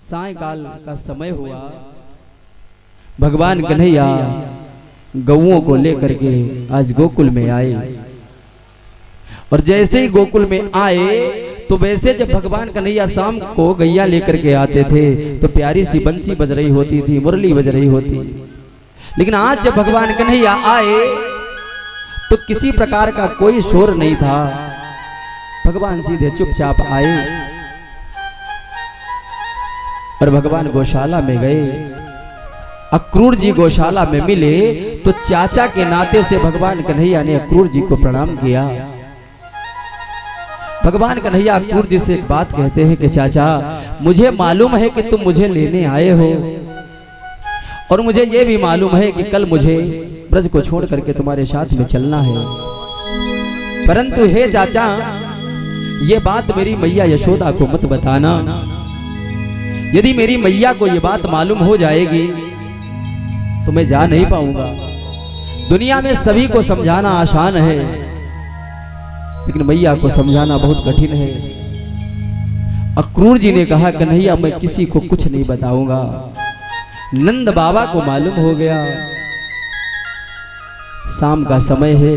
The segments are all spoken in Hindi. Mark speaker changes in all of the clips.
Speaker 1: सायंकाल का समय हुआ। भगवान कन्हैया गौओं को लेकर के आज गोकुल में आए और जैसे ही गोकुल में आए तो वैसे जब भगवान कन्हैया शाम को गैया लेकर के आते थे तो प्यारी सी बंसी बज रही होती थी, मुरली बज रही होती। लेकिन आज जब भगवान कन्हैया आए तो किसी प्रकार का कोई शोर नहीं था। भगवान सीधे चुपचाप आए और भगवान गौशाला में गए। अक्रूर जी गौशाला में मिले तो चाचा के नाते से भगवान कन्हैया ने अक्रूर जी को प्रणाम किया। भगवान कन्हैया अक्रूर जी से एक बात कहते हैं कि चाचा, मुझे मालूम है कि तुम मुझे लेने आए हो और मुझे यह भी मालूम है कि कल मुझे ब्रज को छोड़ करके तुम्हारे साथ में चलना है, परंतु हे चाचा ये बात मेरी मैया यशोदा को मत बताना। यदि मेरी मैया को ये बात मालूम हो जाएगी तो मैं जा नहीं पाऊंगा। दुनिया में सभी को समझाना आसान है लेकिन मैया को समझाना बहुत कठिन है। अक्रूर जी ने कहा कन्हैया मैं किसी को कुछ नहीं बताऊंगा। नंद बाबा को मालूम हो गया। शाम का समय है।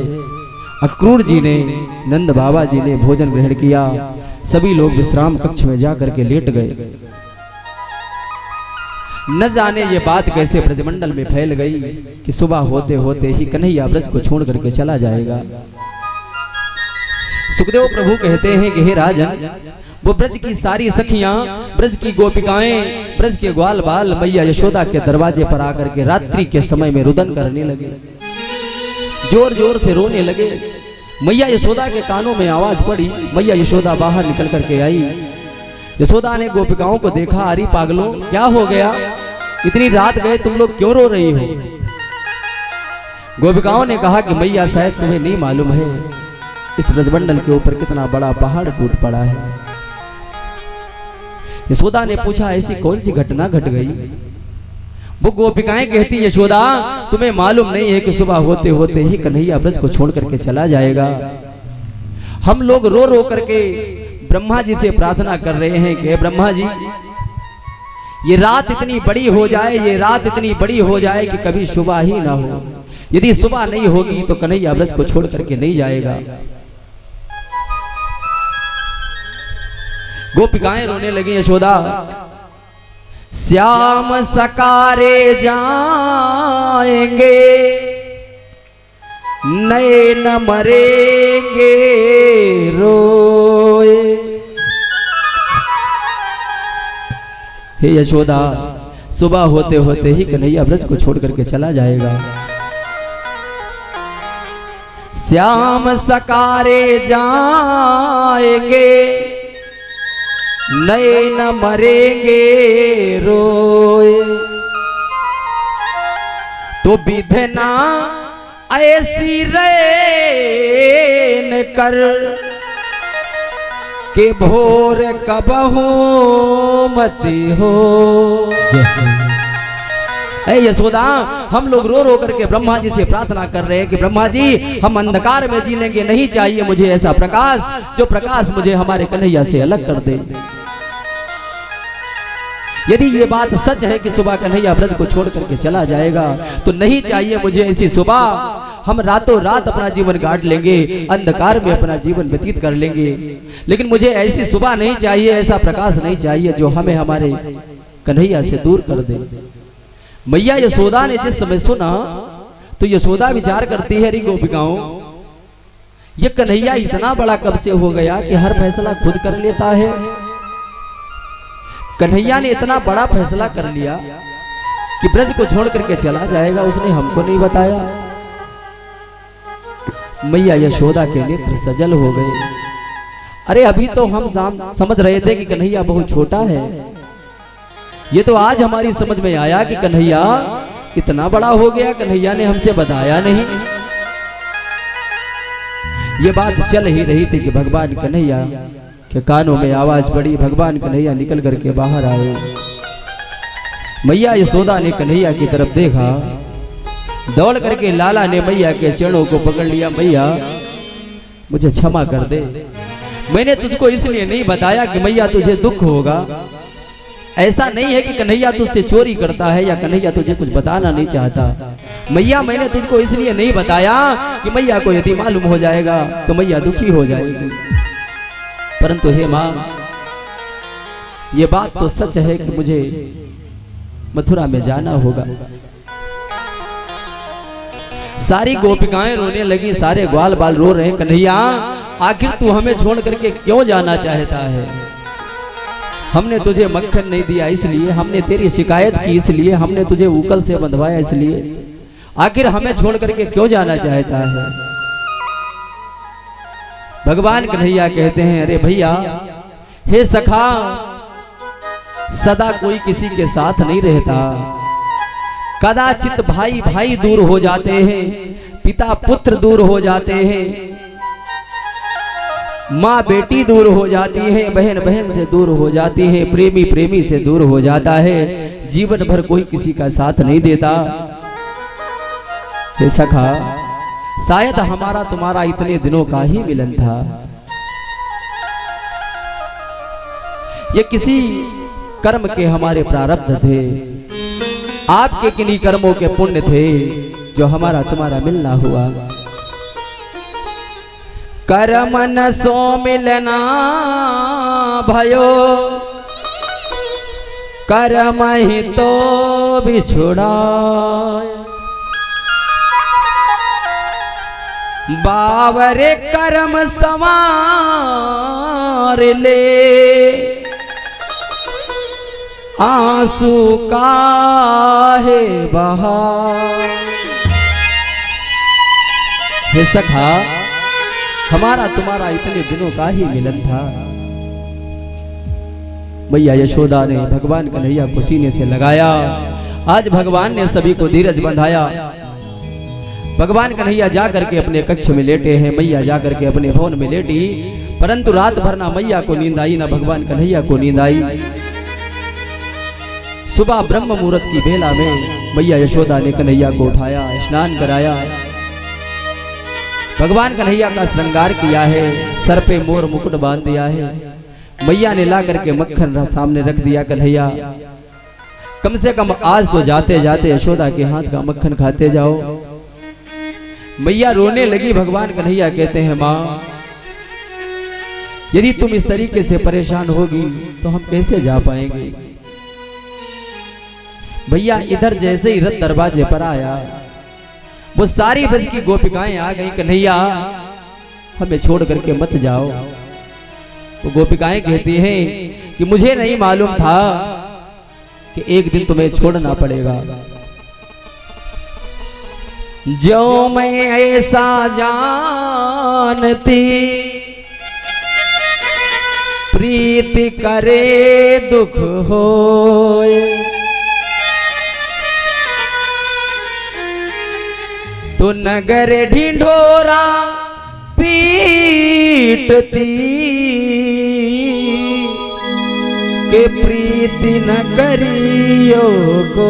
Speaker 1: अक्रूर जी ने, नंद बाबा जी ने भोजन ग्रहण किया। सभी लोग विश्राम कक्ष में जाकर के लेट गए। न जाने ये बात कैसे ब्रजमंडल में फैल गई कि सुबह होते होते ही कन्हैया ब्रज को छोड़ करके चला जाएगा। सुखदेव प्रभु कहते हैं कि हे राजन, वो ब्रज की सारी सखियां, ब्रज की गोपिकाएं, ब्रज के ग्वाल बाल मैया यशोदा के दरवाजे पर आकर के रात्रि के समय में रुदन करने लगे, जोर जोर से रोने लगे। मैया यशोदा के कानों में आवाज पड़ी। मैया यशोदा बाहर निकल करके आई। यशोदा ने गोपिकाओं को देखा। अरे पागलों, क्या हो गया? इतनी रात गए तुम लोग क्यों रो रही हो? गोपिकाओं ने कहा कि मैया शायद तुम्हें नहीं मालूम है इस ब्रजमंडल के ऊपर कितना बड़ा पहाड़ टूट पड़ा है। यशोदा ने पूछा ऐसी कौन सी घटना घट गई? वो गोपिकाएं कहती यशोदा तुम्हें मालूम नहीं है कि सुबह होते होते ही कन्हैया ब्रज को छोड़ करके चला जाएगा। हम लोग रो रो करके ब्रह्मा जी से प्रार्थना कर रहे हैं कि ब्रह्मा जी ये रात इतनी बड़ी हो जाए, ये रात इतनी बड़ी हो जाए कि कभी सुबह ही ना हो। यदि सुबह नहीं होगी तो कन्हैया ब्रज को छोड़ करके नहीं जाएगा। गोपिकाएं रोने लगी। यशोदा श्याम सकारे जाएंगे, नैन मरेंगे रोए। हे यशोदा सुबह होते होते ही कन्हैया ब्रज को छोड़ करके चला जाएगा। श्याम सकारे जाएंगे, नैन मरेंगे रोए। तो विधना ऐसी रैन कर के भोर कबहू मती हो। यशोदा हम लोग रो रो करके ब्रह्मा जी से प्रार्थना कर रहे हैं कि ब्रह्मा जी हम अंधकार में जी लेंगे, नहीं चाहिए मुझे ऐसा प्रकाश जो प्रकाश मुझे हमारे कन्हैया से अलग कर दे। यदि ये बात सच है कि सुबह कन्हैया ब्रज को छोड़ करके चला जाएगा तो नहीं चाहिए मुझे ऐसी सुबह। हम रातों रात अपना जीवन काट लेंगे, अंधकार में अपना जीवन व्यतीत कर लेंगे, लेकिन मुझे ऐसी सुबह नहीं चाहिए, ऐसा प्रकाश नहीं चाहिए जो हमें हमारे कन्हैया से दूर कर दे। मैया यशोदा ने जिस समय सुना तो यशोदा विचार करती है, री गोपिकाओं ये कन्हैया इतना बड़ा कब से हो गया कि हर फैसला खुद कर लेता है। कन्हैया ने इतना बड़ा फैसला कर लिया कि ब्रज को छोड़ करके चला जाएगा, उसने हमको नहीं बताया। मैया यशोदा के नेत्र सजल हो गए। अरे अभी तो हम समझ रहे थे कि कन्हैया बहुत छोटा है, ये तो आज हमारी समझ में आया कि कन्हैया इतना बड़ा हो गया, कन्हैया ने हमसे बताया नहीं। ये बात चल ही रही थी कि भगवान कन्हैया के कानों में आवाज पड़ी। भगवान कन्हैया निकल करके बाहर आए। मैया यशोदा ने कन्हैया की तरफ देखा। दौड़ करके लाला ने मैया के चरणों को पकड़ लिया। मैया मुझे क्षमा कर दे, मैंने तुझको इसलिए नहीं बताया कि मैया तुझे दुख होगा, ऐसा नहीं है कि कन्हैया तुझसे चोरी करता है या कन्हैया तुझे कुछ बताना नहीं चाहता। मैया मैंने तुझको इसलिए नहीं बताया कि मैया को यदि मालूम हो जाएगा तो मैया दुखी हो जाएगी। परंतु हे माँ, ये बात तो सच है कि मुझे मथुरा में जाना होगा। सारी गोपिकाएं रोने लगी, सारे ग्वाल बाल रो रहे हैं, कन्हैया आखिर तू हमें छोड़ करके क्यों जाना चाहता है? हमने तुझे मक्खन नहीं दिया इसलिए, हमने तेरी शिकायत की इसलिए, हमने तुझे उकल से बंधवाया इसलिए, आखिर हमें छोड़ करके क्यों जाना चाहता है? भगवान कन्हैया कहते हैं, अरे भैया, हे सखा, सदा कोई किसी के साथ नहीं रहता। कदाचित भाई भाई दूर हो जाते हैं, पिता पुत्र दूर हो जाते हैं, माँ बेटी दूर हो जाती है, बहन बहन से दूर हो जाती है, प्रेमी प्रेमी से दूर हो जाता है, जीवन भर कोई किसी का साथ नहीं देता। हे सखा, शायद हमारा तुम्हारा इतने दिनों का ही मिलन था। ये किसी कर्म के हमारे प्रारब्ध थे, आपके किन्हीं कर्मों के पुण्य थे जो हमारा तुम्हारा मिलना हुआ। कर्म न सो मिलना भयो, कर्म ही तो बिछुड़ा। बावरे कर्म संवार ले, आंसू काहे बहा। हे सखा, हमारा तुम्हारा इतने दिनों का ही मिलन था। मैया यशोदा ने भगवान कन्हैया को सीने से लगाया। आज भगवान ने सभी को धीरज बंधाया। भगवान कन्हैया जा करके अपने कक्ष में लेटे हैं, मैया जा करके अपने भवन में लेटी, परंतु रात भर ना मैया को नींद आई ना भगवान कन्हैया को नींद आई। सुबह ब्रह्म मुहूर्त की बेला में मैया यशोदा ने कन्हैया को उठाया, स्नान कराया, भगवान कन्हैया का श्रृंगार किया है, सर पे मोर मुकुट बांध दिया है। मैया ने ला करके मक्खन सामने रख दिया। कन्हैया, कम से कम आज तो जाते जाते यशोदा के हाथ का मक्खन खाते जाओ। मैया रोने लगी। भगवान कन्हैया कहते हैं, माँ, यदि तुम इस तरीके से परेशान होगी तो हम कैसे जा पाएंगे? भैया, इधर जैसे ही रथ दरवाजे पर आया, वो सारी ब्रज की गोपिकाएं आ गई। कन्हैया, हमें छोड़ करके मत जाओ। तो गोपिकाएं कहती हैं कि मुझे नहीं मालूम था कि एक दिन तुम्हें छोड़ना पड़ेगा। जो मैं ऐसा जानती, प्रीति करे दुख होए, तो नगर ढिंढोरा पीटती, के प्रीति न करियो को।